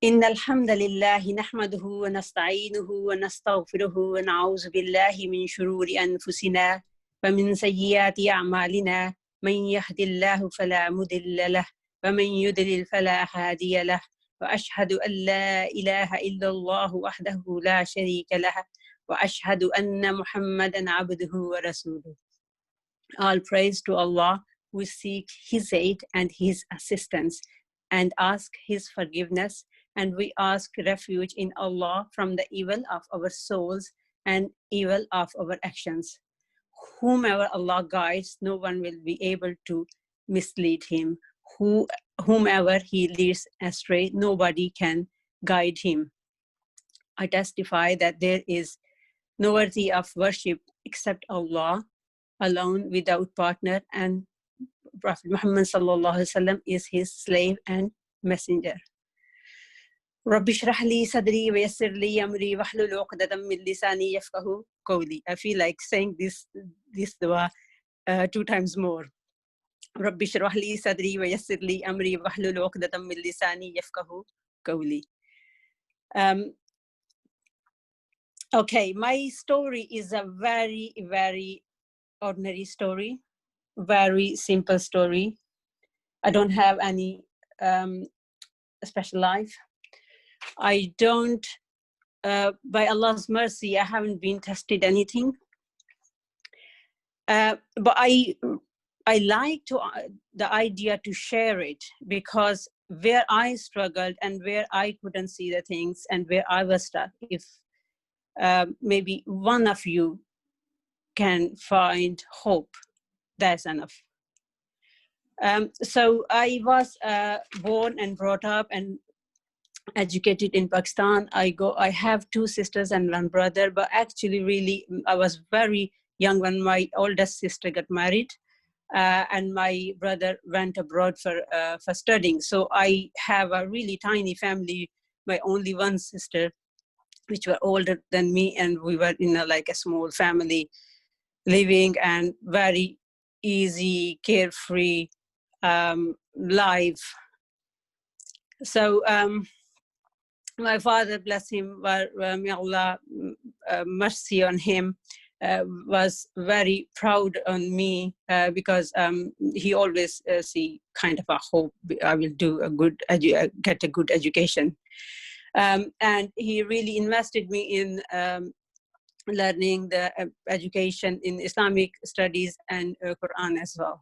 إن الحمد لله نحمده ونستعينه ونستغفره ونعوذ بالله من شرور أنفسنا ومن سيئات أعمالنا من يهد الله فلا مضل له ومن يضلل فلا هادي له وأشهد أن لا إله إلا الله وحده لا شريك له وأشهد أن محمدا عبده ورسوله. All praise to Allah. We seek His aid and His assistance and ask His forgiveness, and we ask refuge in Allah from the evil of our souls and evil of our actions. Whomever Allah guides, no one will be able to mislead him. Whomever He leads astray, nobody can guide him. I testify that there is no worthy of worship except Allah alone, without partner, and Prophet Muhammad sallallahu alaihi wasallam is his slave and messenger. Rabbi shrah li sadri wa yassir li amri wahlul 'uqdatam min lisani yafqahu qawli. I feel like saying this dua 2 times more. Rabbi shrah li sadri wa yassir li amri wahlul 'uqdatam min lisani yafqahu qawli. Okay, my story is a very, very ordinary story, very simple story. I don't have any special life. I don't, by Allah's mercy, I haven't been tested anything. But I like the idea to share it, because where I struggled and where I couldn't see the things and where I was stuck, if maybe one of you can find hope, that's enough. So I was born and brought up and educated in Pakistan. I have 2 sisters and 1 brother, but actually really I was very young when my oldest sister got married, and my brother went abroad for studying. So I have a really tiny family, my only 1 sister, which were older than me, and we were in like a small family living and very easy, carefree life. So my father, bless him, may Allah mercy on him, was very proud on me, because he always see kind of a hope I will do a good get a good education, and he really invested me in learning the education in Islamic studies and Quran as well.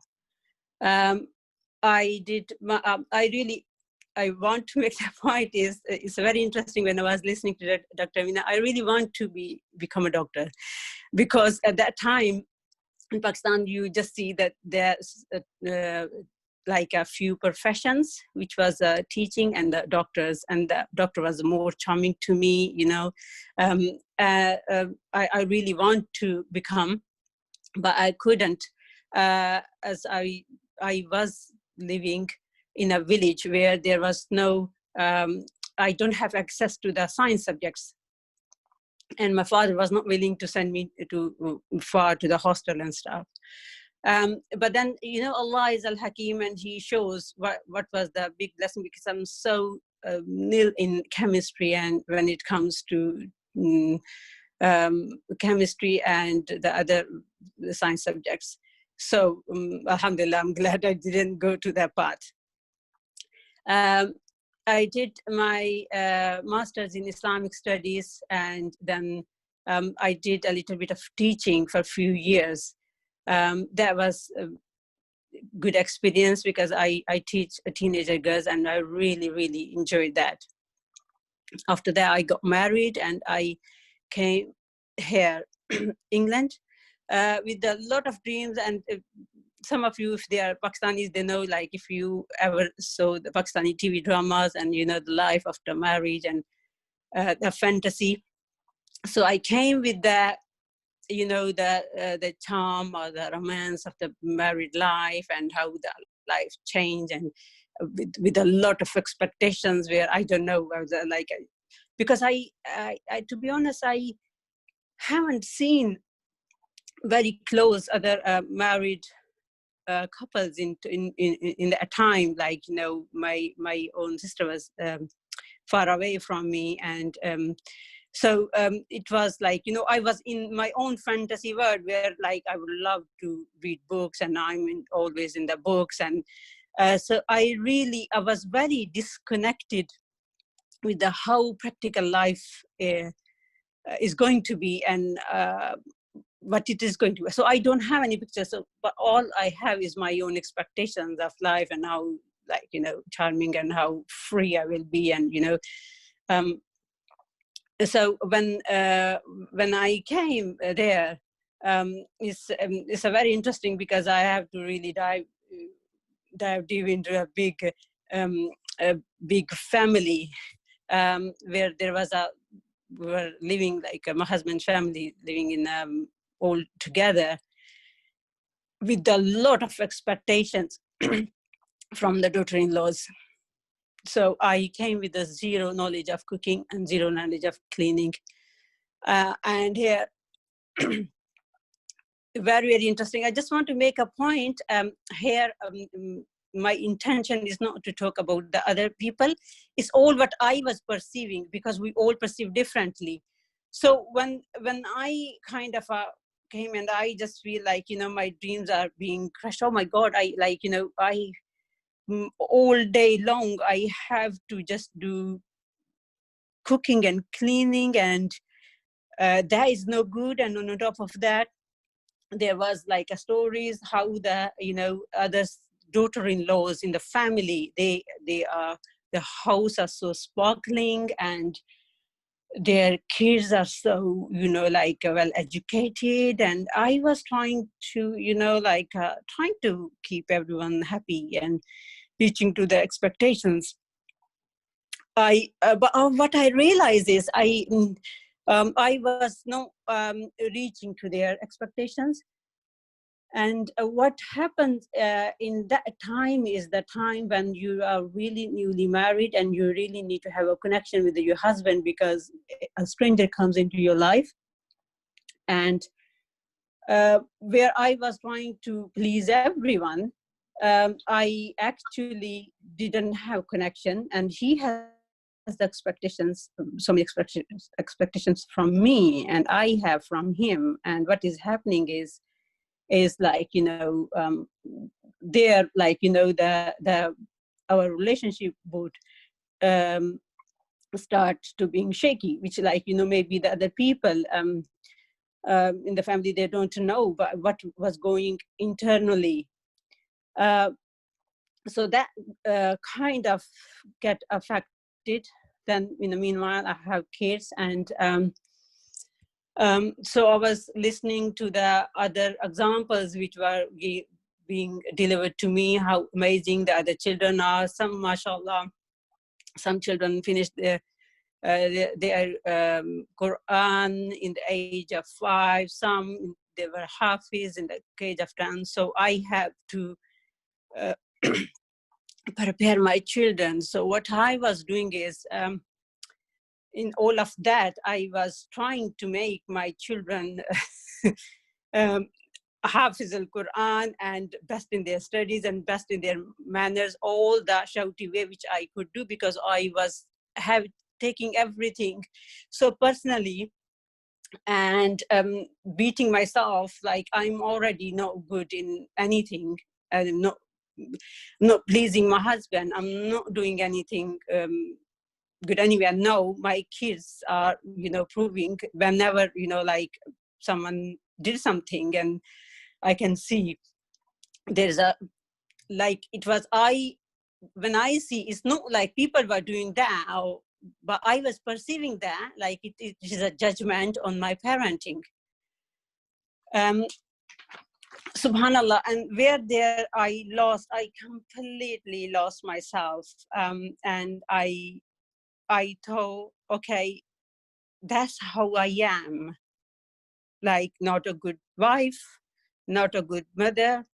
I want to make the point is, it's very interesting when I was listening to Dr. Amina, I really want to become a doctor, because at that time in Pakistan, you just see that there's like a few professions, which was teaching and the doctors, and the doctor was more charming to me, you know. I really want to become, but I couldn't, as I was living in a village where there was no, I don't have access to the science subjects. And my father was not willing to send me far to the hostel and stuff. But then, you know, Allah is Al-Hakim, and He shows what was the big blessing, because I'm so nil in chemistry, and when it comes to chemistry and the other science subjects. So, alhamdulillah, I'm glad I didn't go to that path. I did my master's in Islamic studies, and then I did a little bit of teaching for a few years. That was a good experience, because I teach teenager girls, and I really, really enjoyed that. After that, I got married, and I came here, England, with a lot of dreams. And some of you, if they are Pakistanis, they know, like, if you ever saw the Pakistani TV dramas and, you know, the life after marriage and the fantasy. So I came with that, you know, the charm or the romance of the married life, and how the life changed, and with a lot of expectations where I don't know, like, because I to be honest, I haven't seen very close other married couples in that time. Like, you know, my own sister was far away from me. And so it was like, I was in my own fantasy world where like I would love to read books, and always in the books. And so I was very disconnected with the how practical life is going to be, and what it is going to be. So I don't have any pictures, but all I have is my own expectations of life, and how, like, charming and how free I will be. And so when I came there, it's a very interesting, because I have to really dive deep into a big family, where we were living, like my husband's family living in all together, with a lot of expectations from the daughter-in-laws. So I came with a zero knowledge of cooking and zero knowledge of cleaning. And here, very, very interesting. I just want to make a point here. My intention is not to talk about the other people. It's all what I was perceiving, because we all perceive differently. So when I kind of came, and I just feel like, my dreams are being crushed. Oh my God, all day long, I have to just do cooking and cleaning, and that is no good. And on top of that, there was like a stories how the other daughter-in-laws in the family, they are, the house are so sparkling, and their kids are so like well educated, and I was trying to trying to keep everyone happy and reaching to the expectations. But what I realized is I was not reaching to their expectations. And what happens in that time is the time when you are really newly married, and you really need to have a connection with your husband, because a stranger comes into your life. And where I was trying to please everyone, I actually didn't have connection, and he has the expectations, so many expectations from me, and I have from him. And what is happening is like they're like the our relationship would start to being shaky, which like maybe the other people in the family, they don't know what was going internally. So that kind of get affected. Then in the meanwhile, I have kids, and so I was listening to the other examples which were being delivered to me, how amazing the other children are. Some, mashallah, some children finished their Quran in the age of 5. Some, they were hafiz in the age of 10. So I have to prepare my children. So what I was doing is, in all of that, I was trying to make my children Hafiz al-Quran, and best in their studies and best in their manners, all the shouty way which I could do, because I was taking everything so personally, and beating myself like I'm already not good in anything, and not pleasing my husband. I'm not doing anything good anywhere. No, my kids are, proving whenever, like someone did something, and I can see there's a, like, it was when I see, it's not like people were doing that, but I was perceiving that like it is a judgment on my parenting. SubhanAllah, and where there I completely lost myself. And I thought, okay, that's how I am. Like, not a good wife, not a good mother.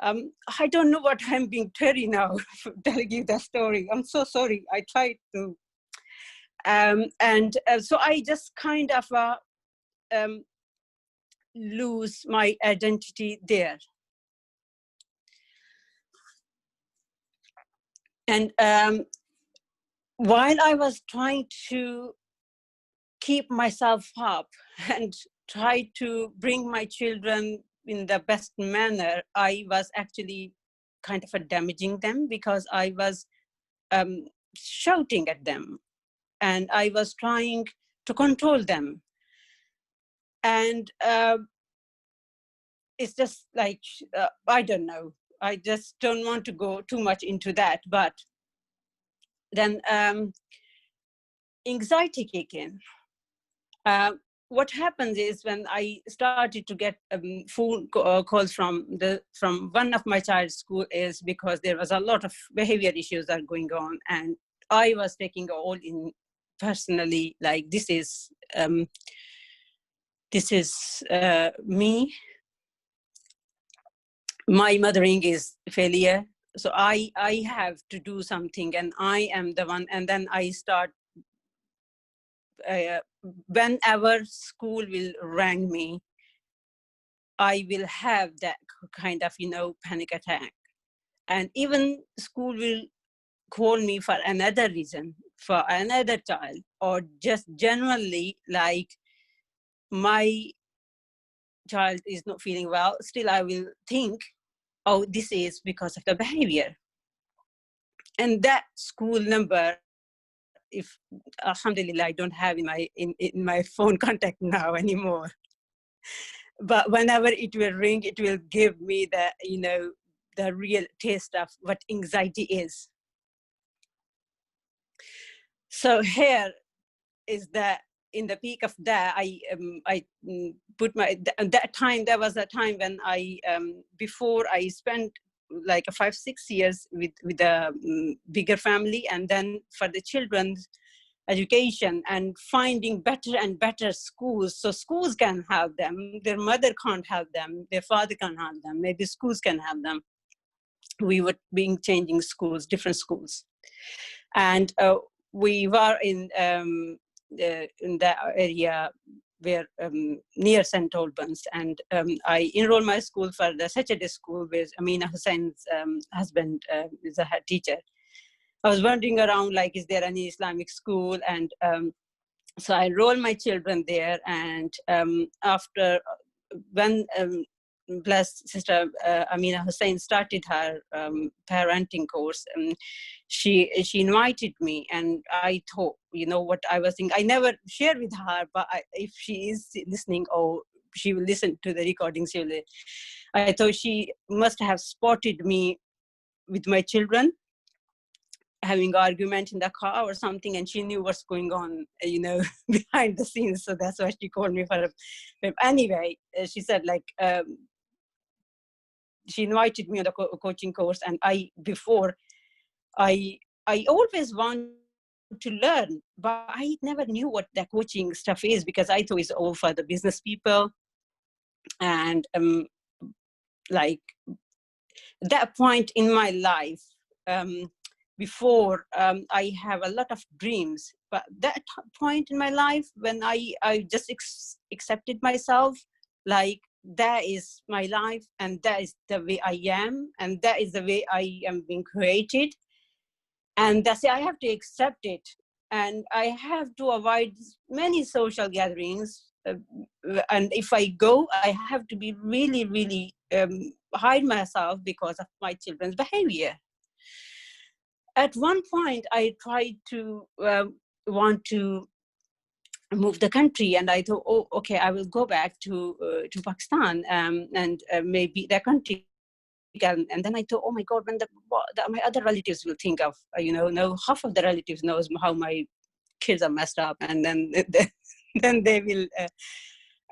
I don't know what I'm being teary now telling you that story. I'm so sorry. I tried to. So I just kind of lose my identity there. And while I was trying to keep myself up and try to bring my children in the best manner, I was actually kind of damaging them, because I was shouting at them and I was trying to control them. And it's just like, I don't know. I just don't want to go too much into that. But then anxiety kicked in. What happens is, when I started to get phone calls from one of my child's school, is because there was a lot of behavior issues that are going on, and I was taking all in personally, like this is me. My mothering is failure, so I have to do something, and I am the one. And then I start. Whenever school will ring me, I will have that kind of, panic attack. And even school will call me for another reason, for another child, or just generally like my child is not feeling well. Still, I will think, oh, this is because of the behavior. And that school number, if alhamdulillah, I don't have in my phone contact now anymore. But whenever it will ring, it will give me the real taste of what anxiety is. So here is that in the peak of that, I put that time. There was a time when I before I spent like 5-6 years with a bigger family, and then for the children's education and finding better and better schools, so schools can have them. Their mother can't have them, their father can't have them, maybe schools can have them. We were being changing schools, different schools. And we were in that area where near St. Albans, and I enrolled my school for the Saturday school, where Amina Hussein's husband is a head teacher. I was wandering around, like, is there any Islamic school? And so I enrolled my children there. And after, when blessed Sister Amina Hussein started her parenting course, she invited me, and I thought, what I was thinking, I never shared with her, but if she is listening, or she will listen to the recordings, I thought she must have spotted me with my children having an argument in the car or something, and she knew what's going on, behind the scenes. So that's why she called me for anyway, she said, like, she invited me on the coaching course. And I always want to learn, but I never knew what the coaching stuff is, because I thought it's all for the business people. And like that point in my life, before I have a lot of dreams, but that point in my life when I just accepted myself, like, that is my life, and that is the way I am, and that is the way I am being created, and that's it. I have to accept it, and I have to avoid many social gatherings, and if I go, I have to be really, really hide myself because of my children's behavior. At one point, I tried to want to move the country, and I thought, oh, okay, I will go back to Pakistan, and maybe the country. And then I thought, oh my God, when my other relatives will think of, no, half of the relatives knows how my kids are messed up, and then then they will.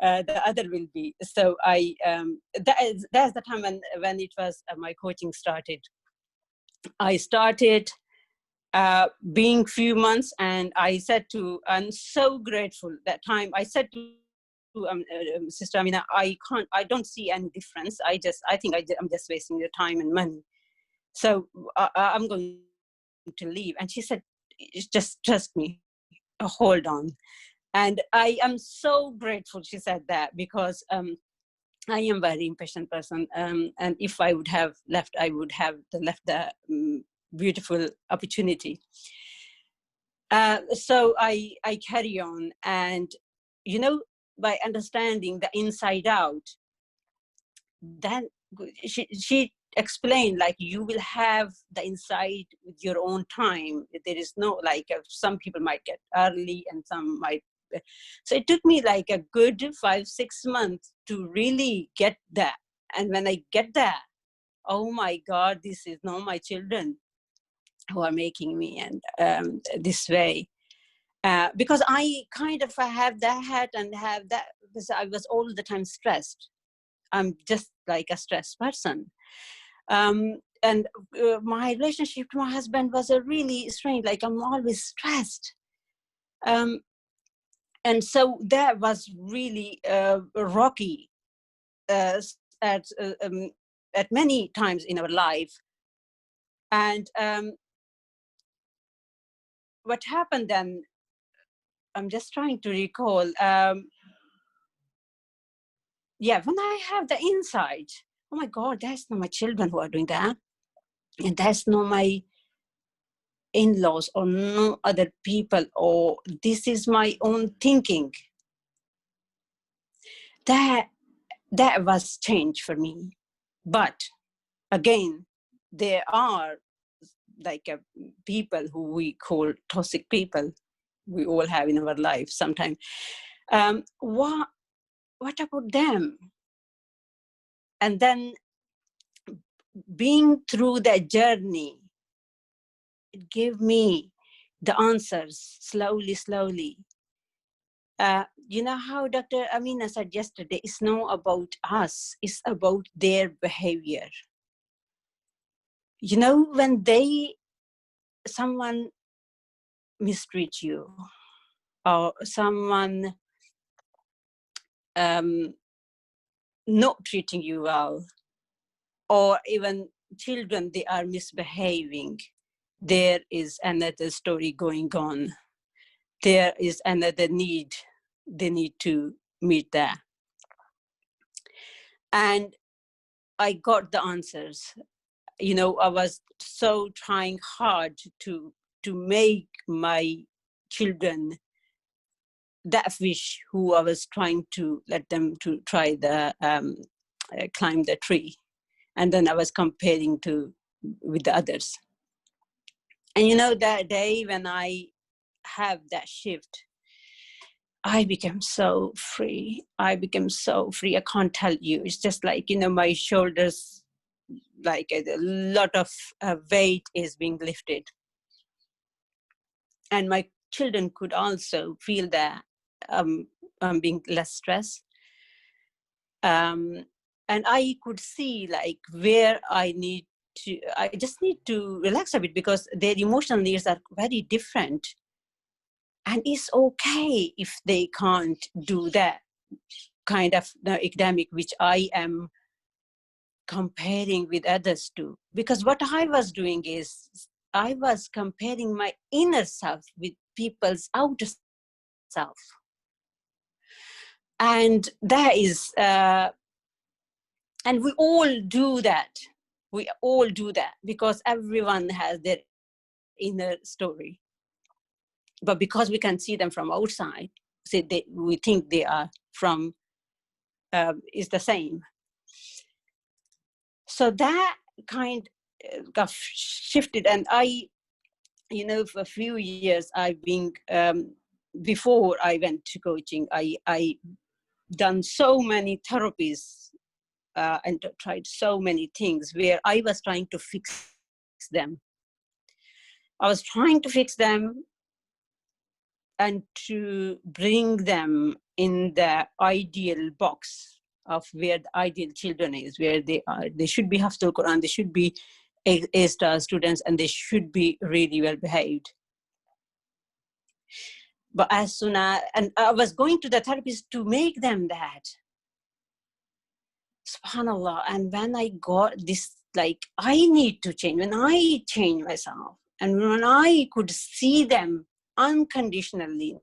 The other will be. So that's the time when it was my coaching started. I started being few months, and I'm so grateful that time. I said to Sister Amina, I don't see any difference. I think I'm just wasting your time and money. So I'm going to leave. And she said, just trust me, hold on. And I am so grateful she said that, because I am a very impatient person. And if I would have left, I would have left the beautiful opportunity. So I carry on, and you know, by understanding the inside out, then she explained, like, you will have the inside with your own time. There is no, like, some people might get early and some might. So it took me like a good 5-6 months to really get that. And when I get that, oh my God, this is not my children who are making me and this way. Because I kind of have that and have that, because I was all the time stressed. I'm just like a stressed person. And my relationship to my husband was a really strange, like I'm always stressed. And so that was really rocky at many times in our life. And what happened then, I'm just trying to recall. Yeah, when I have the insight, oh my God, that's not my children who are doing that. And that's not my in-laws or no other people, or this is my own thinking. That was change for me. But again, there are like people who we call toxic people. We all have in our life sometimes. What about them? And then being through that journey, it gave me the answers slowly. You know how Dr. Amina said yesterday, it's not about us, it's about their behavior. You know, when someone mistreats you, or someone not treating you well, or even children, they are misbehaving, there is another story going on. There is another need. They need to meet that. And I got the answers. You know, I was so trying hard to make my children that fish who I was trying to let them to try the climb the tree. And then I was comparing with the others. And you know, that day when I have that shift, I became so free. I can't tell you. It's just like, you know, my shoulders, like a lot of weight is being lifted. And my children could also feel that I'm being less stressed. And I could see like where I just need to relax a bit, because their emotional needs are very different. And it's okay if they can't do that kind of academic, which I am comparing with others too. Because what I was doing is I was comparing my inner self with people's outer self. And that is, and we all do that. We all do that because everyone has their inner story. But because we can see them from outside, we think they are from, is the same. So that kind of shifted. And I, you know, for a few years, I've been, before I went to coaching, I done so many therapies and tried so many things where I was trying to fix them. I was trying to fix them and to bring them in the ideal box of where the ideal children is, where they are. They should be Haftul Quran, they should be A-star students, and they should be really well behaved. But as soon as, and I was going to the therapist to make them that. SubhanAllah. And when I got this, like, I need to change, when I change myself, and when I could see them unconditionally,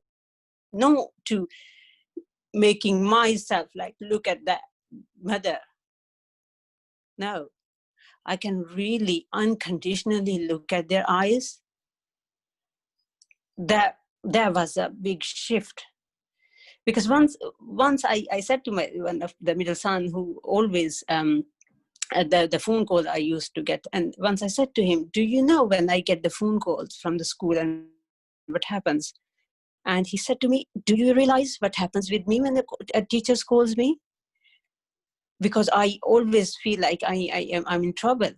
no to making myself like, look at that mother. No, I can really unconditionally look at their eyes. that was a big shift. Because once I said to one of the middle son, who always the phone call I used to get, and once I said to him, do you know when I get the phone calls from the school and what happens? And he said to me, do you realize what happens with me when a teacher calls me? Because I always feel like I'm in trouble.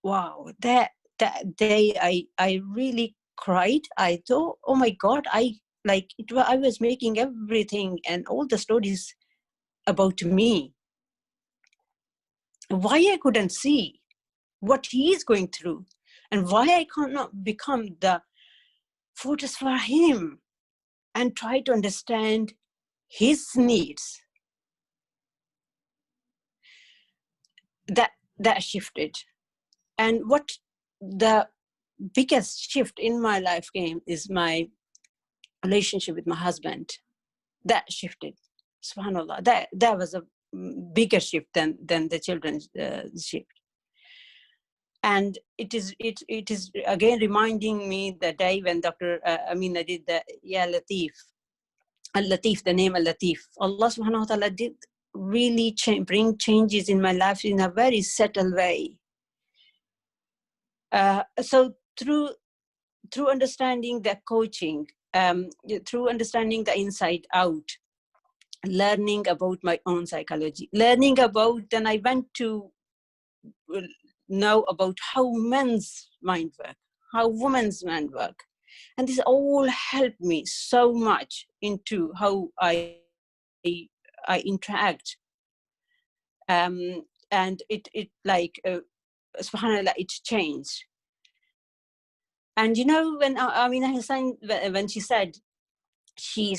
Wow, that day I really cried. I thought, oh my God, I was making everything and all the stories about me. Why I couldn't see what he is going through, and why I cannot become the fortress for him and try to understand his needs. That shifted. And what the biggest shift in my life came is my relationship with my husband. That shifted. SubhanAllah. That was a bigger shift than the children's shift. And it is again reminding me the day when Dr. Amina did the Ya Latif, Al-Latif, the name Al-Latif. Allah subhanahu wa ta'ala did really bring changes in my life in a very subtle way. So through understanding the coaching, through understanding the inside out, learning about my own psychology, learning about, then I went to know about how men's mind work, how women's mind work. And this all helped me so much into how I interact. And it like, SubhanAllah, it changed. And you know, when Amina Hussain, when she said she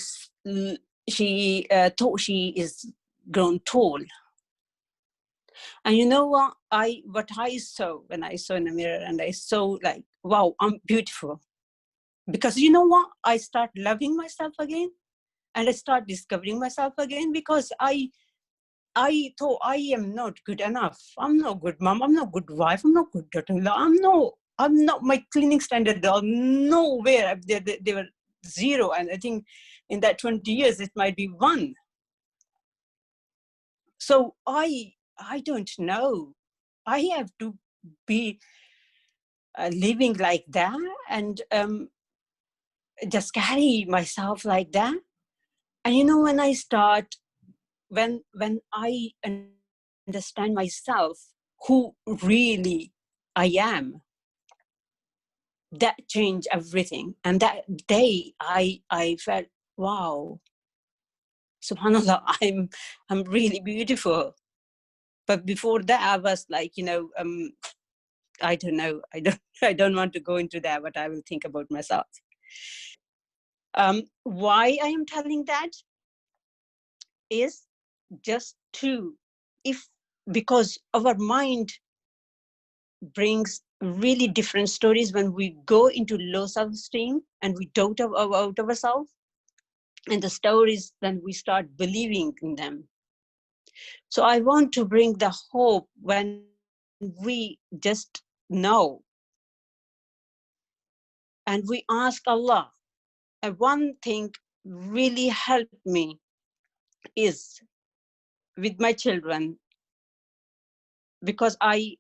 thought she is grown tall. And you know what I saw when I saw in the mirror, and I saw like, wow, I'm beautiful. Because you know what? I start loving myself again, and I start discovering myself again, because I thought I am not good enough. I'm not good mom. I'm not good wife. I'm not good daughter-in-law. I'm not, my cleaning standard are nowhere. They were zero. And I think in that 20 years, it might be 1. So I don't know. I have to be living like that, and just carry myself like that. And you know, when I start, when I understand myself, who really I am, that changed everything. And that day I felt, wow, SubhanAllah, I'm really beautiful. But before that, I was like, you know, I don't know. I don't want to go into that, but I will think about myself. Why I am telling that is just because our mind brings really different stories when we go into low self-esteem and we doubt about ourselves, and the stories, then we start believing in them. So I want to bring the hope when we just know and we ask Allah. And one thing really helped me is with my children, because I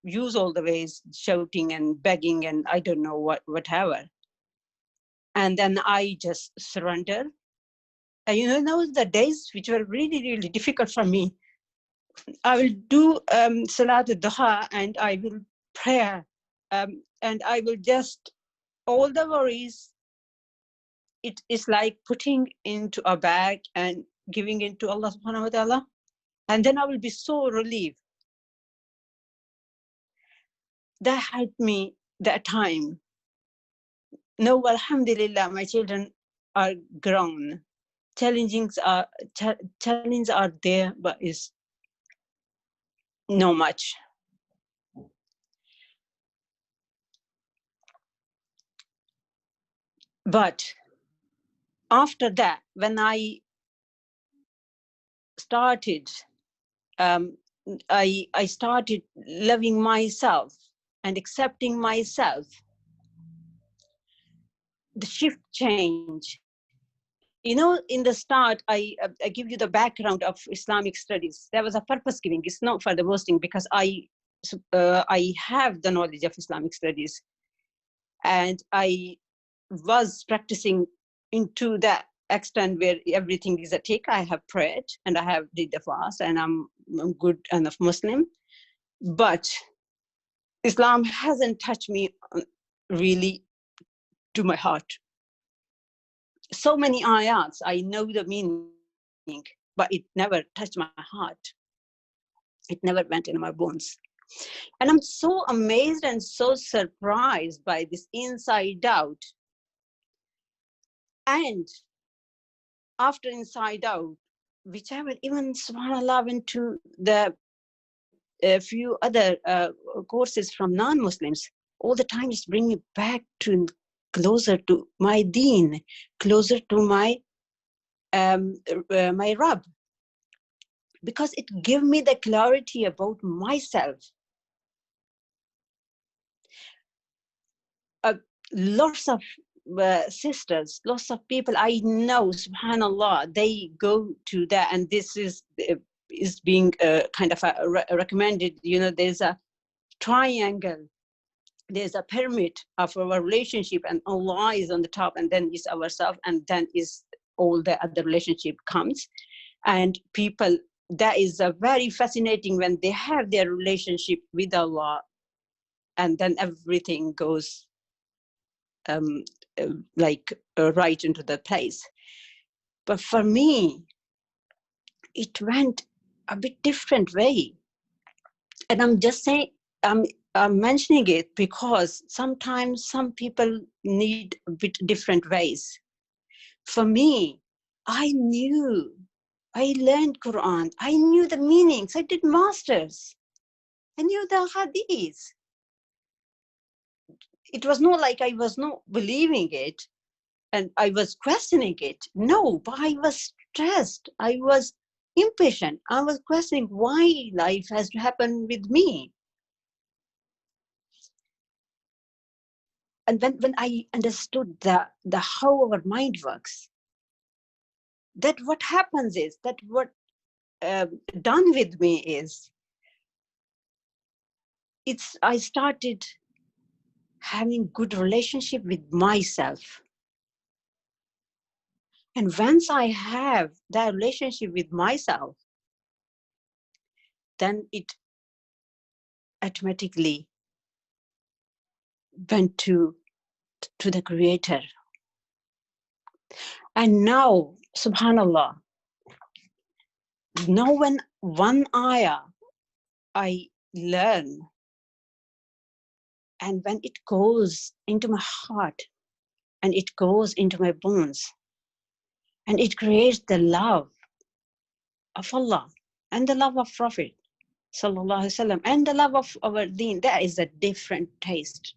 use all the ways, shouting and begging and I don't know whatever. And then I just surrender. And you know, the days which were really, really difficult for me, I will do Salat al-Duha, and I will pray, and I will just, all the worries, it is like putting into a bag and giving it to Allah subhanahu wa ta'ala. And then I will be so relieved. That helped me that time. No, alhamdulillah, my children are grown. Challenges are there, but is no much. But after that, when I started, I started loving myself and accepting myself. the shift change. You know, in the start, I give you the background of Islamic studies. There was a purpose giving. It's not for the boasting, because I have the knowledge of Islamic studies, and I was practicing into that extent where everything is a tick. I have prayed and I have did the fast, and I'm good enough Muslim. But Islam hasn't touched me really to my heart. So many ayats, I know the meaning, but it never touched my heart. It never went in my bones. And I'm so amazed and so surprised by this inside out. And after inside out, whichever, even SubhanAllah, went to the a few other courses from non-Muslims, all the time just bring me back to closer to my deen, closer to my my Rabb, because it gave me the clarity about myself. Lots of sisters, lots of people I know, SubhanAllah, they go to that, and this is being kind of recommended. You know, there's a triangle, there's a pyramid of our relationship, and Allah is on the top, and then is ourselves, and then is all the other relationship comes. And people, that is a very fascinating when they have their relationship with Allah, and then everything goes right into the place. But for me, it went a bit different way. And I'm just saying, I'm mentioning it because sometimes some people need a bit different ways. For me, I learned Quran, I knew the meanings, I did masters, I knew the hadith. It was not like I was not believing it and I was questioning it. No, but I was stressed. I was impatient. I was questioning why life has to happen with me. And when I understood the how our mind works, that what happens is that what done with me is, I started having good relationship with myself. And once I have that relationship with myself, then it automatically went to the Creator. And now, SubhanAllah, now when one ayah I learn, and when it goes into my heart, and it goes into my bones, and it creates the love of Allah, and the love of Prophet, Sallallahu Alaihi Wasallam, and the love of our deen, that is a different taste.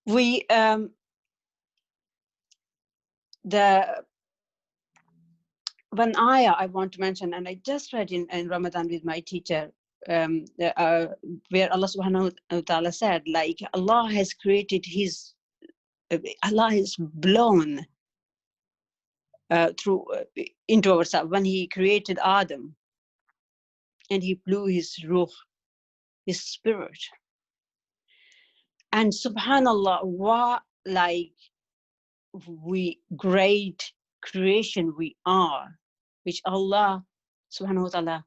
We, one ayah I want to mention, and I just read in Ramadan with my teacher, where Allah subhanahu wa ta'ala said, like, Allah has created Allah is blown through into ourselves when He created Adam, and He blew His ruh, His spirit. And SubhanAllah, what like great creation we are, which Allah subhanahu wa ta'ala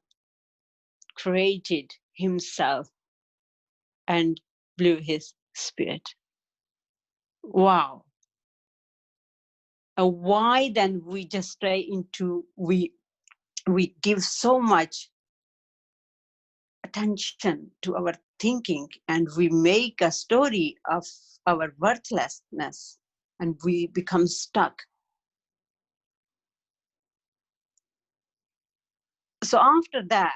created Himself and blew His spirit. Wow. Why then we just stray into, we give so much attention to our thinking, and we make a story of our worthlessness, and we become stuck. So after that,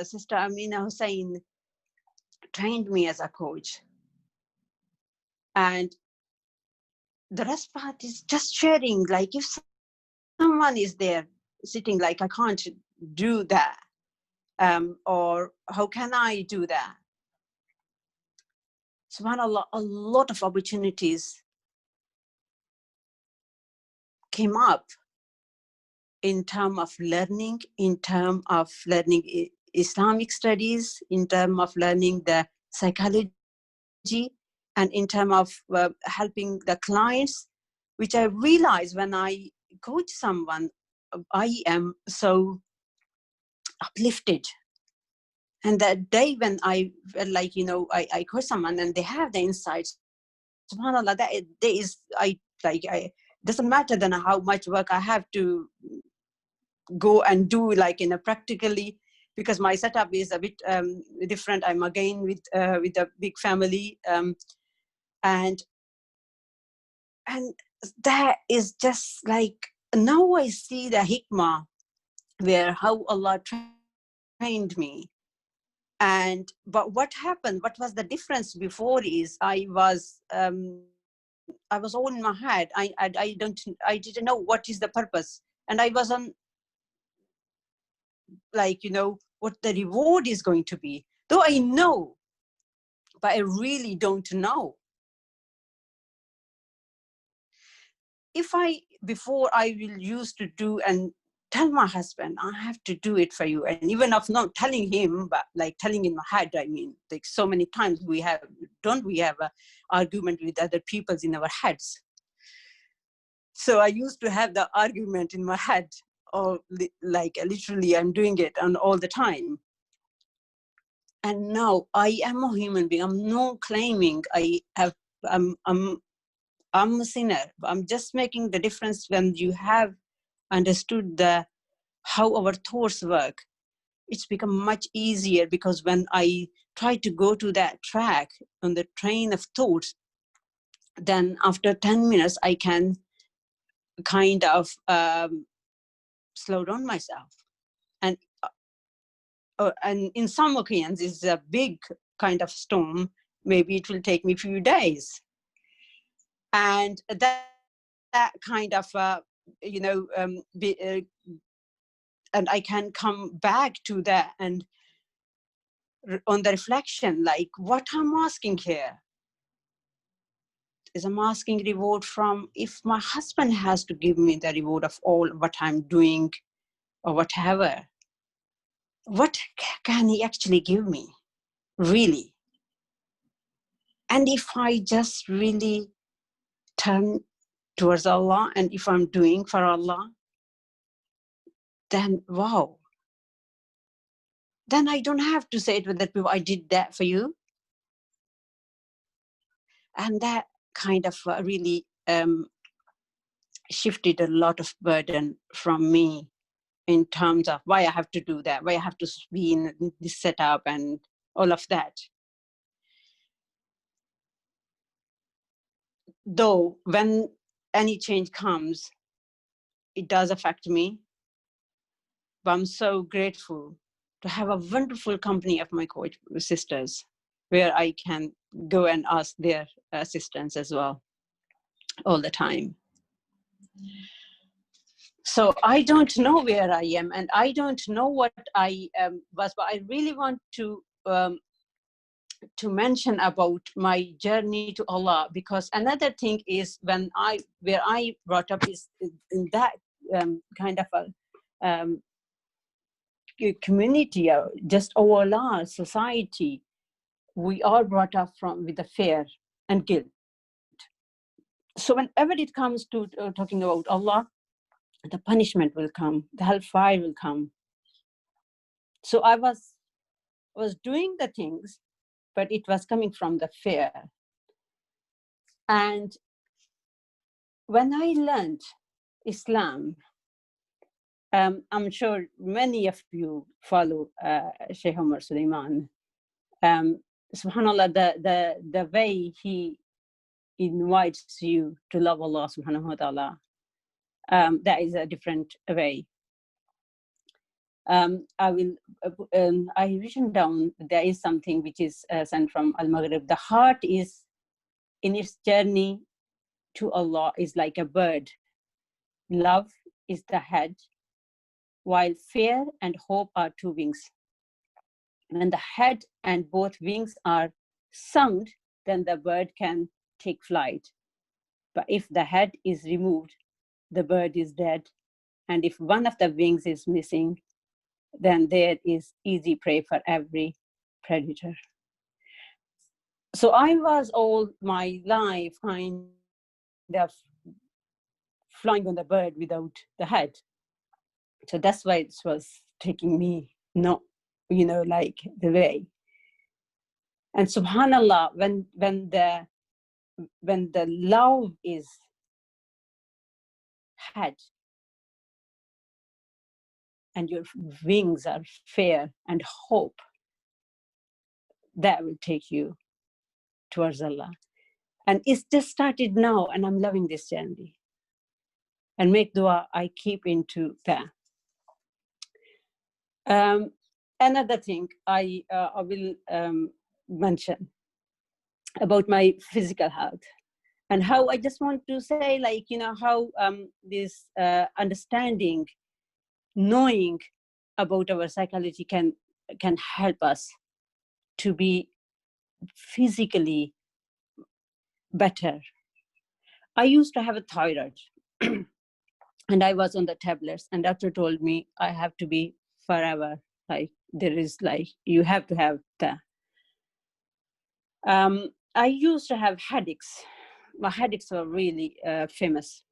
Sister Amina Hussain trained me as a coach, and the rest part is just sharing. Like, if someone is there sitting like, I can't do that, or how can I do that? SubhanAllah, a lot of opportunities came up in terms of learning, Islamic studies, in terms of learning the psychology, and in terms of helping the clients, which I realized when I coach someone, I am so uplifted. And that day when I felt like, I coach someone and they have the insights, SubhanAllah, that there is, doesn't matter then how much work I have to go and do, practically, because my setup is a bit different. I'm again with a big family, and that is just like, now I see the hikmah where how Allah trained me. But what happened, what was the difference before is I was all in my head. I didn't know what is the purpose, and I wasn't what the reward is going to be. Though I know, but I really don't know. Before I will used to do and tell my husband, I have to do it for you. And even if not telling him, but like telling in my head, I mean, like so many times we have a argument with other people in our heads. So I used to have the argument in my head, or literally I'm doing it and all the time. And now I am a human being. I'm not claiming I'm a sinner. I'm just making the difference when you have understood how our thoughts work. It's become much easier, because when I try to go to that track on the train of thoughts, then after 10 minutes, I can kind of slow down myself. And in some occasions, it's a big kind of storm. Maybe it will take me a few days. And that kind of, and I can come back to that and on the reflection, like what I'm asking here is I'm asking reward from, if my husband has to give me the reward of all what I'm doing or whatever, what can he actually give me, really? And if I just really turn towards Allah, and if I'm doing for Allah, then wow. Then I don't have to say it with that people, I did that for you. And that kind of really shifted a lot of burden from me in terms of why I have to do that, why I have to be in this setup and all of that. Though when any change comes, it does affect me. But I'm so grateful to have a wonderful company of my coach sisters, where I can go and ask their assistance as well all the time. So I don't know where I am, and I don't know what I was, but I really want to mention about my journey to Allah, because another thing is where I brought up is in that kind of a community, just overall society, we are brought up with the fear and guilt. So whenever it comes to talking about Allah, the punishment will come, the hellfire will come. So I was doing the things, but it was coming from the fear. And when I learned Islam, I'm sure many of you follow Sheikh Omar Suleiman. SubhanAllah, the way he invites you to love Allah subhanahu wa ta'ala, that is a different way. I written down, there is something which is sent from Al-Maghrib. The heart is, in its journey to Allah, is like a bird. Love is the head, while fear and hope are two wings. When the head and both wings are sound, then the bird can take flight. But if the head is removed, the bird is dead. And if one of the wings is missing, then there is easy prey for every predator. So I was all my life kind of flying on the bird without the head. So that's why it was taking me not, like the way. And SubhanAllah, when the love is head and your wings are fair and hope, that will take you towards Allah. And it's just started now, and I'm loving this journey. And make dua, I keep into that. Another thing I will mention about my physical health, and how I just want to say, like, how this understanding, knowing about our psychology can help us to be physically better. I used to have a thyroid and I was on the tablets, and doctor told me I have to be forever, like there is, like, you have to have that. I used to have headaches. My headaches were really famous.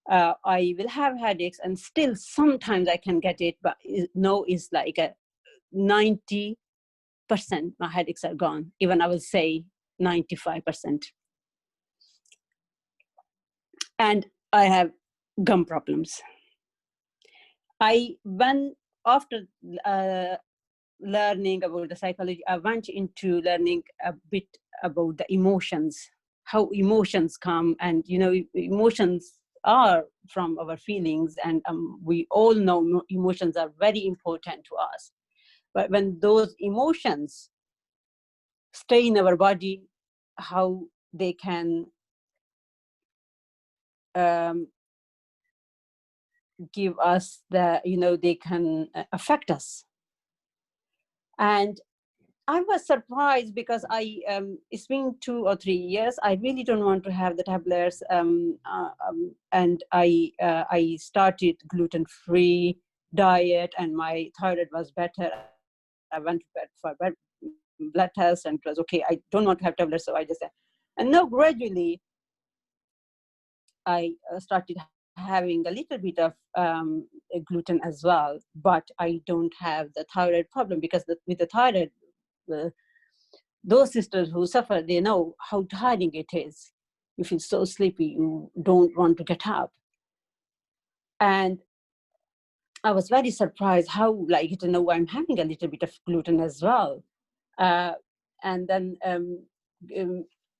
I will have headaches, and still sometimes I can get it, but no, it's like a 90% my headaches are gone. Even I will say 95%. And I have gum problems. After learning about the psychology, I went into learning a bit about the emotions, how emotions come, and emotions are from our feelings, and we all know emotions are very important to us. But when those emotions stay in our body, how they can give us they can affect us. And I was surprised because it's been 2 or 3 years. I really don't want to have the tablets, and I started gluten-free diet, and my thyroid was better. I went to bed for blood test, and it was okay. I don't want to have tablets, so I just. And now gradually, I started having a little bit of gluten as well, but I don't have the thyroid problem, because with the thyroid, those sisters who suffer, they know how tiring it is. You feel so sleepy, you don't want to get up. And I was very surprised how, I'm having a little bit of gluten as well. And then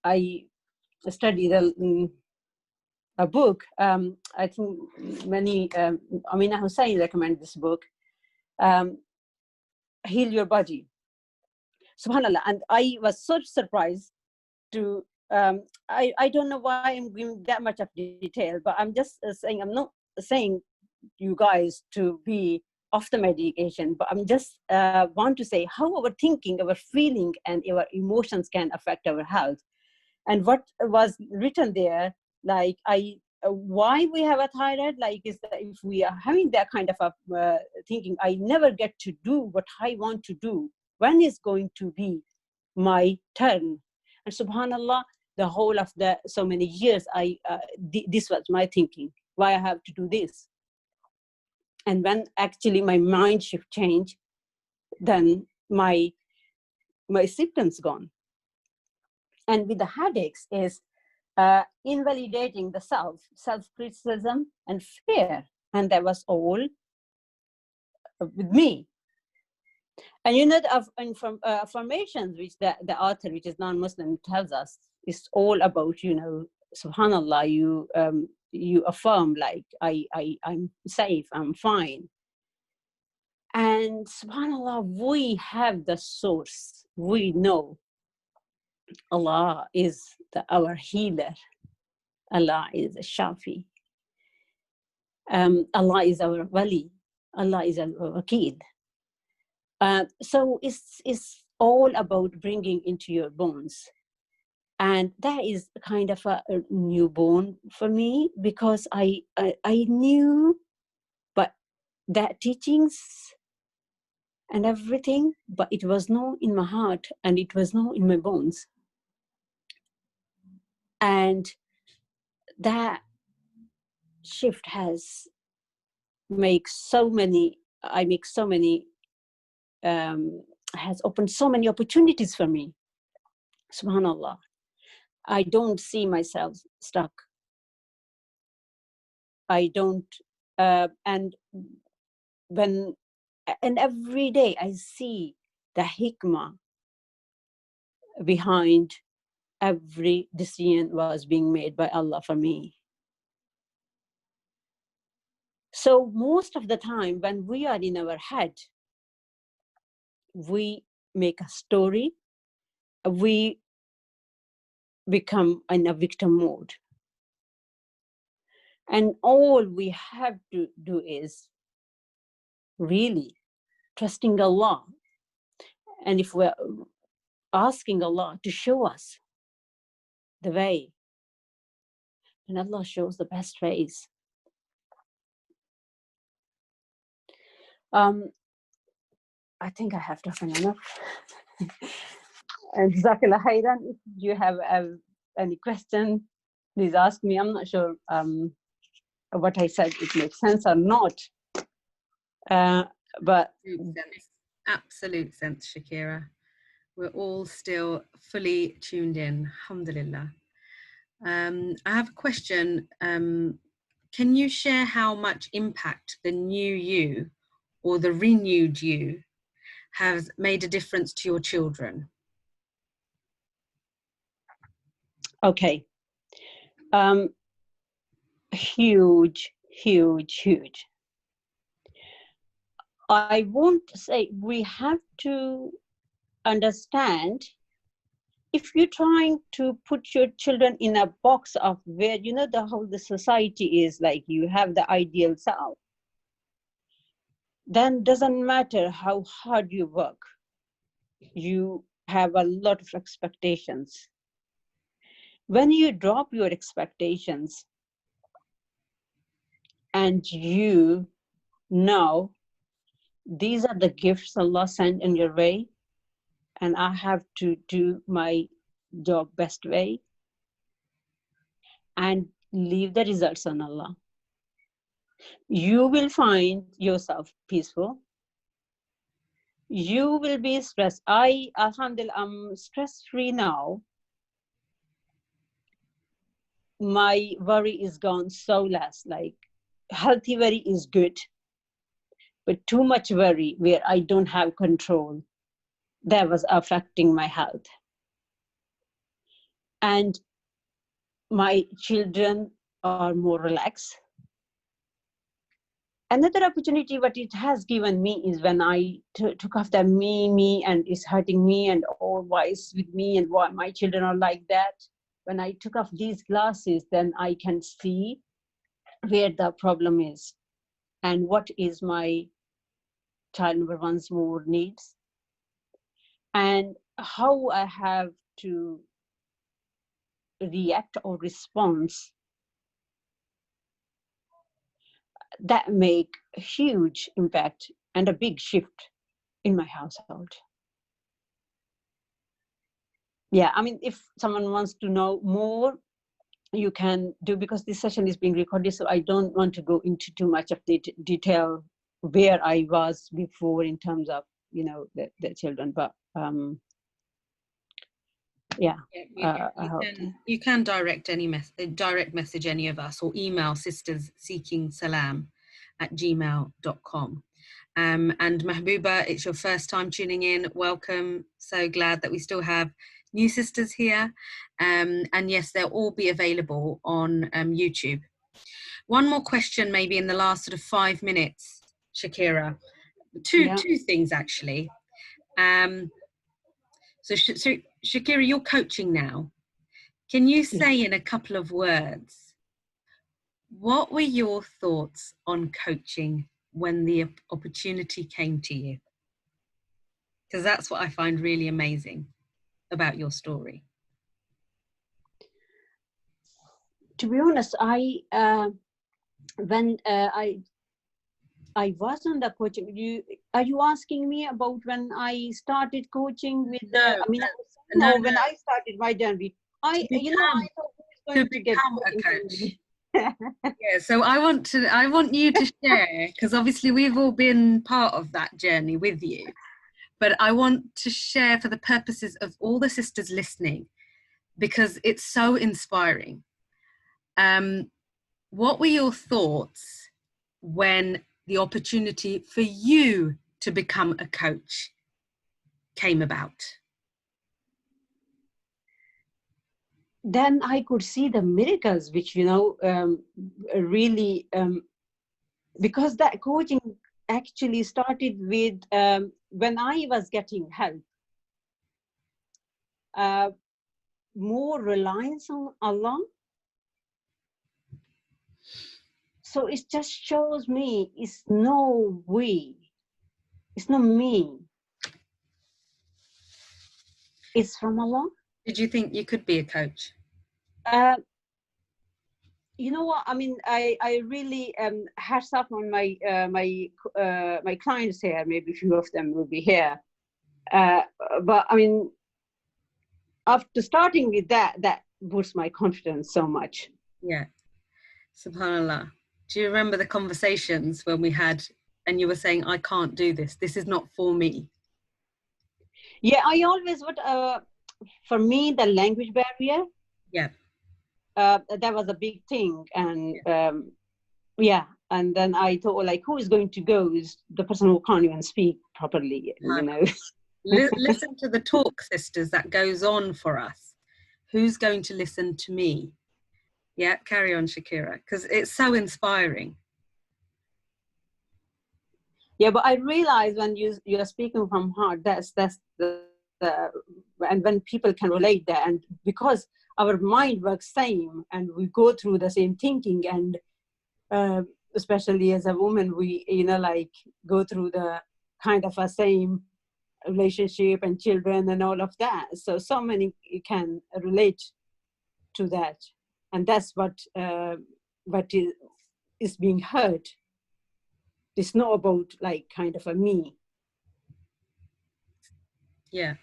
I studied a book. I think many, Amina Hussain recommended this book, Heal Your Body. SubhanAllah. And I was so surprised to, I don't know why I'm giving that much of detail, but I'm just saying, I'm not saying you guys to be off the medication, but I'm just want to say how our thinking, our feeling, and our emotions can affect our health. And what was written there, why we have a thyroid, is that if we are having that kind of a thinking, I never get to do what I want to do. When is going to be my turn? And SubhanAllah, the whole of the so many years, this was my thinking. Why I have to do this? And when actually my mind shift changed, then my symptoms gone. And with the headaches is invalidating the self-criticism and fear. And that was all with me. And the affirmations which the author, which is non-Muslim, tells us, is all about, SubhanAllah, you affirm, I'm safe, I'm fine. And SubhanAllah, we have the source. We know Allah is our healer. Allah is a Shafi. Allah is our Wali. Allah is our Wakil. So it's all about bringing into your bones. And that is kind of a newborn for me, because I knew, but that teachings and everything, but it was not in my heart and it was not in my bones. And that shift has make so many has opened so many opportunities for me. SubhanAllah. I don't see myself stuck. I don't, and every day I see the hikmah behind every decision was being made by Allah for me. So most of the time when we are in our head, we make a story, we become in a victim mode. And all we have to do is really trusting Allah. And if we're asking Allah to show us the way, and Allah shows the best ways. I think I have done enough. And Jazakallah khairan, if you have any question, please ask me. I'm not sure what I said, it makes sense or not. But absolute sense, Shakira. We're all still fully tuned in, alhamdulillah. I have a question. Can you share how much impact the new you or the renewed you has made a difference to your children? Okay. Huge, huge, huge. I won't say we have to understand, if you're trying to put your children in a box of where, you know, how the society is, like you have the ideal self, then doesn't matter how hard you work, you have a lot of expectations. When you drop your expectations and you know these are the gifts Allah sent in your way, and I have to do my job best way and leave the results on Allah, you will find yourself peaceful. You will be stressed. Alhamdulillah, I'm stress-free now. My worry is gone so less. Like, healthy worry is good, but too much worry where I don't have control, that was affecting my health. And my children are more relaxed. Another opportunity what it has given me is when I took off the me, and it's hurting me, and all why is with me, and why my children are like that. When I took off these glasses, then I can see where the problem is and what is my child number one's more needs, and how I have to react or respond. That make a huge impact and a big shift in my household. Yeah, I mean, if someone wants to know more, you can do, because this session is being recorded, so I don't want to go into too much of the detail where I was before in terms of, you know, the children, but yeah. You can direct message any of us, or email sistersseekingsalam@gmail.com. And Mahbooba, it's your first time tuning in. Welcome. So glad that we still have new sisters here. And yes, they'll all be available on YouTube. One more question, maybe in the last sort of 5 minutes, Shakira. Two things actually. So Shakira, you're coaching now. Can you say in a couple of words, what were your thoughts on coaching when the opportunity came to you? Because that's what I find really amazing about your story. To be honest, when I was on the coaching. Are you asking me about when I started coaching with the? I mean, no, when I started my journey, I thought he was going to become a get coach. Yeah, so I want you to share, because obviously we've all been part of that journey with you, but I want to share for the purposes of all the sisters listening, because it's so inspiring. What were your thoughts when the opportunity for you to become a coach came about? Then I could see the miracles, which, really, because that coaching actually started with when I was getting help, more reliance on Allah. So it just shows me it's no way, it's not me, it's from Allah. Did you think you could be a coach? You know what? I mean, I really hats off on my my clients here. Maybe a few of them will be here. But I mean, after starting with that boosts my confidence so much. Yeah. SubhanAllah. Do you remember the conversations when we had, and you were saying, I can't do this. This is not for me. Yeah, I always would, for me, the language barrier. Yeah. That was a big thing. And yeah. And then I thought, like, who is going to go is the person who can't even speak properly, you know. Listen to the talk, sisters, that goes on for us. Who's going to listen to me? Yeah, carry on, Shakira, because it's so inspiring. Yeah, but I realize when you're speaking from heart, that's the and when people can relate that, and because our mind works same and we go through the same thinking, and especially as a woman, we like go through the kind of a same relationship and children and all of that. So many can relate to that, and that's what is being heard. It's not about like kind of a me. Yeah.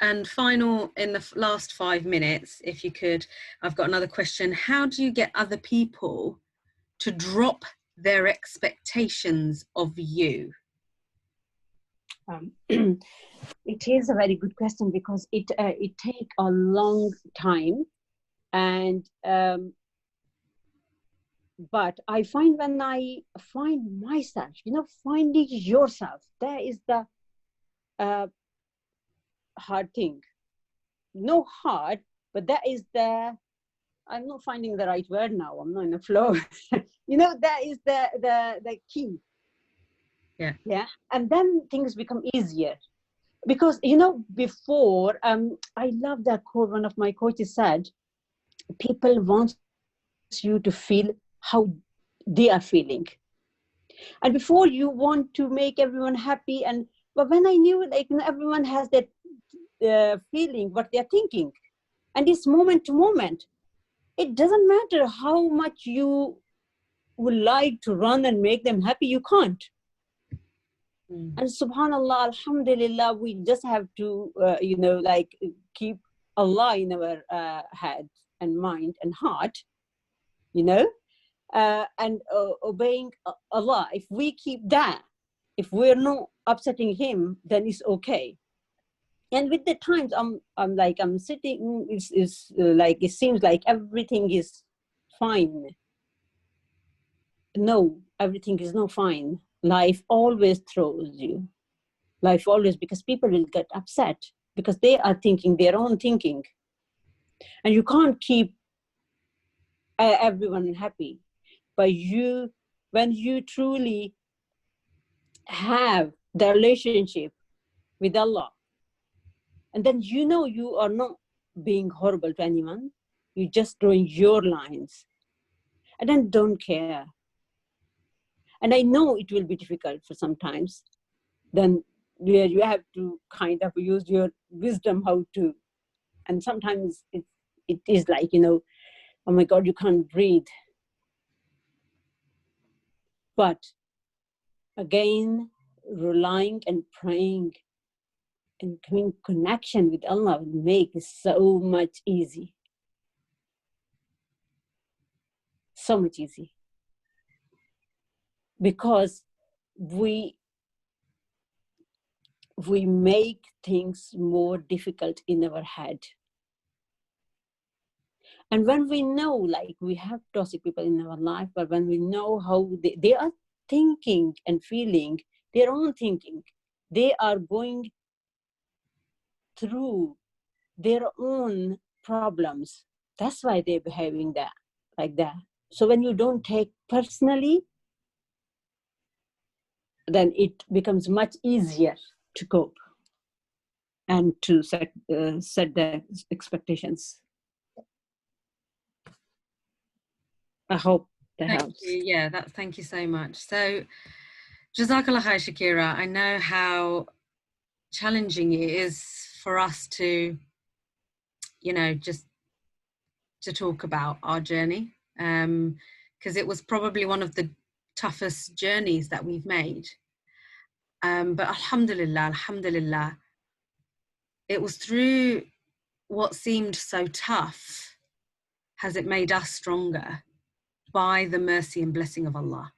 And final, in the last 5 minutes, if you could, I've got another question. How do you get other people to drop their expectations of you? It is a very good question, because it take a long time, and but I find when I find myself, finding yourself, that is the hard thing. No hard, but that is I'm not finding the right word now. I'm not in the flow. That is the key. Yeah. Yeah. And then things become easier. Because, before, I love that quote one of my coaches said, people want you to feel how they are feeling. And before, you want to make everyone happy. But when I knew, like, everyone has that feeling, what they're thinking. And it's moment to moment. It doesn't matter how much you would like to run and make them happy, you can't. And SubhanAllah, Alhamdulillah, we just have to, keep Allah in our head and mind and heart, and obeying Allah. If we keep that, if we're not upsetting Him, then it's okay. And with the times, I'm sitting, it's like, it seems like everything is fine. No, everything is not fine. Life always throws you. Life always, because people will get upset because they are thinking their own thinking. And you can't keep everyone happy. But when you truly have the relationship with Allah, and then you are not being horrible to anyone, you're just drawing your lines, and then don't care. And I know it will be difficult for sometimes. Then where you have to kind of use your wisdom how to, and sometimes it is like, oh my God, you can't breathe. But again, relying and praying and coming connection with Allah will make it so much easy. So much easy. Because we make things more difficult in our head. And when we know, like, we have toxic people in our life, but when we know how they are thinking and feeling their own thinking, they are going through their own problems. That's why they're behaving like that. So when you don't take personally, then it becomes much easier to cope and to set the expectations. I hope that Thank helps. you. Yeah, thank you so much. So, Jazakallah khair, Shakira. I know how challenging it is for us to, just to talk about our journey, because it was probably one of the toughest journeys that we've made. But alhamdulillah, it was through what seemed so tough has it made us stronger by the mercy and blessing of Allah.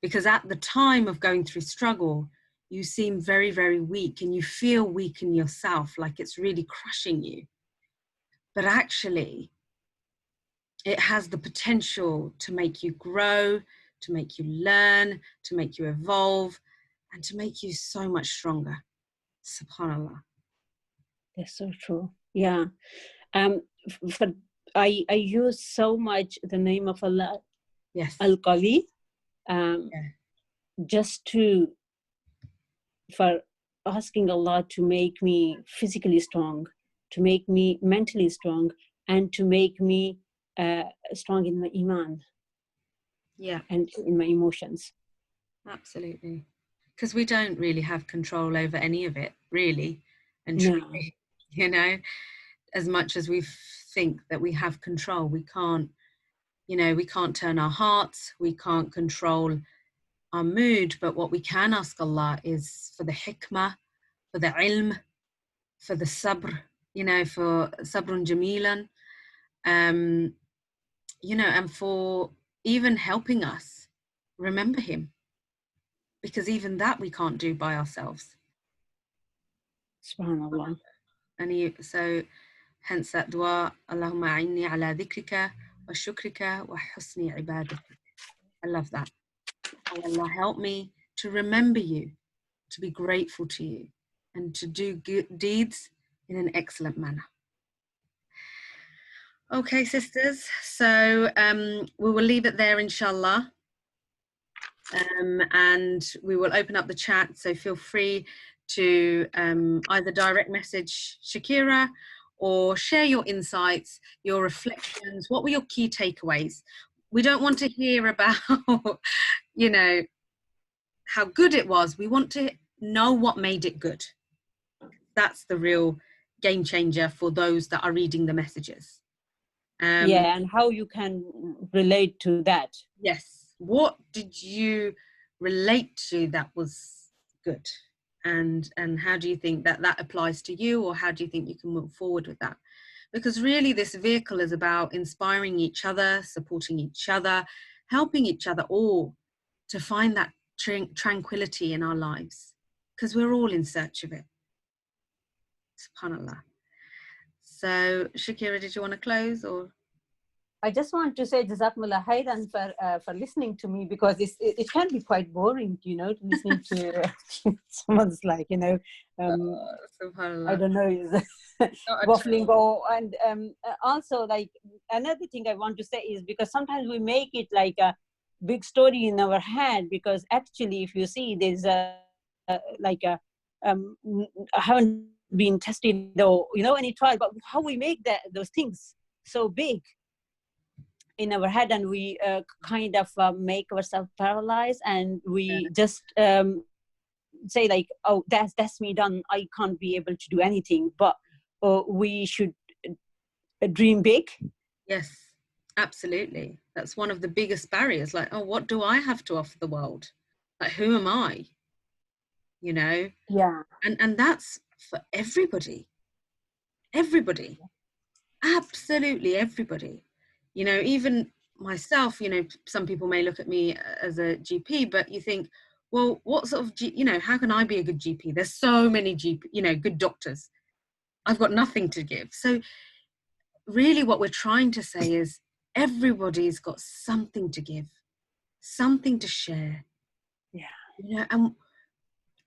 Because at the time of going through struggle, you seem very, very weak and you feel weak in yourself, like it's really crushing you. But actually, it has the potential to make you grow, to make you learn, to make you evolve, and to make you so much stronger. SubhanAllah. That's so true. Yeah. I use so much the name of Allah, Yes. Al-Qawi, just for asking Allah to make me physically strong, to make me mentally strong, and to make me strong in my iman. Yeah. And in my emotions. Absolutely. Because we don't really have control over any of it, really. And truly, as much as we think that we have control, we can't, we can't turn our hearts, we can't control our mood, but what we can ask Allah is for the hikmah, for the ilm, for the sabr, for sabrun jamilan, and for even helping us remember him, because even that we can't do by ourselves. SubhanAllah. And so hence that dua, Allahumma a'inni ala dhikrika wa shukrika wa husni ibadatik. I love that. Oh Allah, help me to remember you, to be grateful to you, and to do good deeds in an excellent manner. Okay, sisters, so we will leave it there, inshallah. And we will open up the chat, so feel free to either direct message Shakira or share your insights, your reflections. What were your key takeaways? We don't want to hear about, how good it was. We want to know what made it good. That's the real game changer for those that are reading the messages. And how you can relate to that. Yes. What did you relate to that was good? And how do you think that applies to you, or how do you think you can move forward with that? Because really this vehicle is about inspiring each other, supporting each other, helping each other all to find that tranquility in our lives, because we're all in search of it. SubhanAllah. So Shakira, did you want to close? Or I just want to say Jazakumullah khairan for listening to me, because it can be quite boring, listening to someone's like, I don't know, waffling. And also, like, another thing I want to say is, because sometimes we make it like a big story in our head, because actually, if you see, there's I haven't been tested or, any trial, but how we make those things so big in our head, and we kind of make ourselves paralyzed, and we just say like, oh, that's me done, I can't be able to do anything. But we should dream big. Yes, absolutely. That's one of the biggest barriers. Like, oh, what do I have to offer the world? Like, who am I? You know? Yeah. And that's for everybody. Everybody. Absolutely everybody. You know, even myself, you know, some people may look at me as a GP, but you think, well, what sort of, you know, how can I be a good GP? There's so many GP, you know, good doctors. I've got nothing to give. So really what we're trying to say is everybody's got something to give, something to share. Yeah. You know, and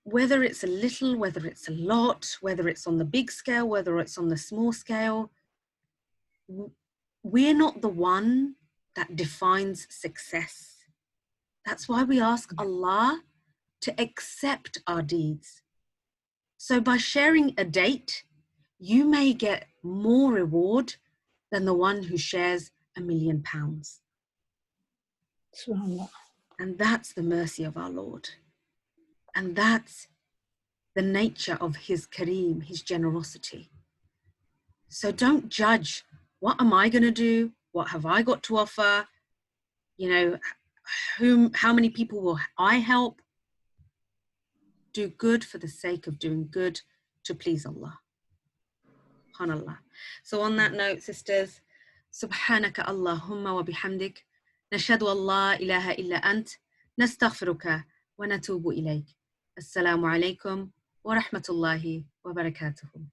whether it's a little, whether it's a lot, whether it's on the big scale, whether it's on the small scale, we're not the one that defines success. That's why we ask Allah to accept our deeds. So by sharing a date, you may get more reward than the one who shares £1 million. SubhanAllah. And that's the mercy of our Lord. And that's the nature of his Kareem, his generosity. So don't judge, what am I going to do? What have I got to offer? You know, how many people will I help? Do good for the sake of doing good to please Allah. SubhanAllah. So on that note, sisters, Subhanaka Allahumma wa bihamdik, nashhadu an la ilaha illa ant, nastaghfiruka wa natubu ilayk. Assalamu alaikum wa rahmatullahi wa barakatuhu.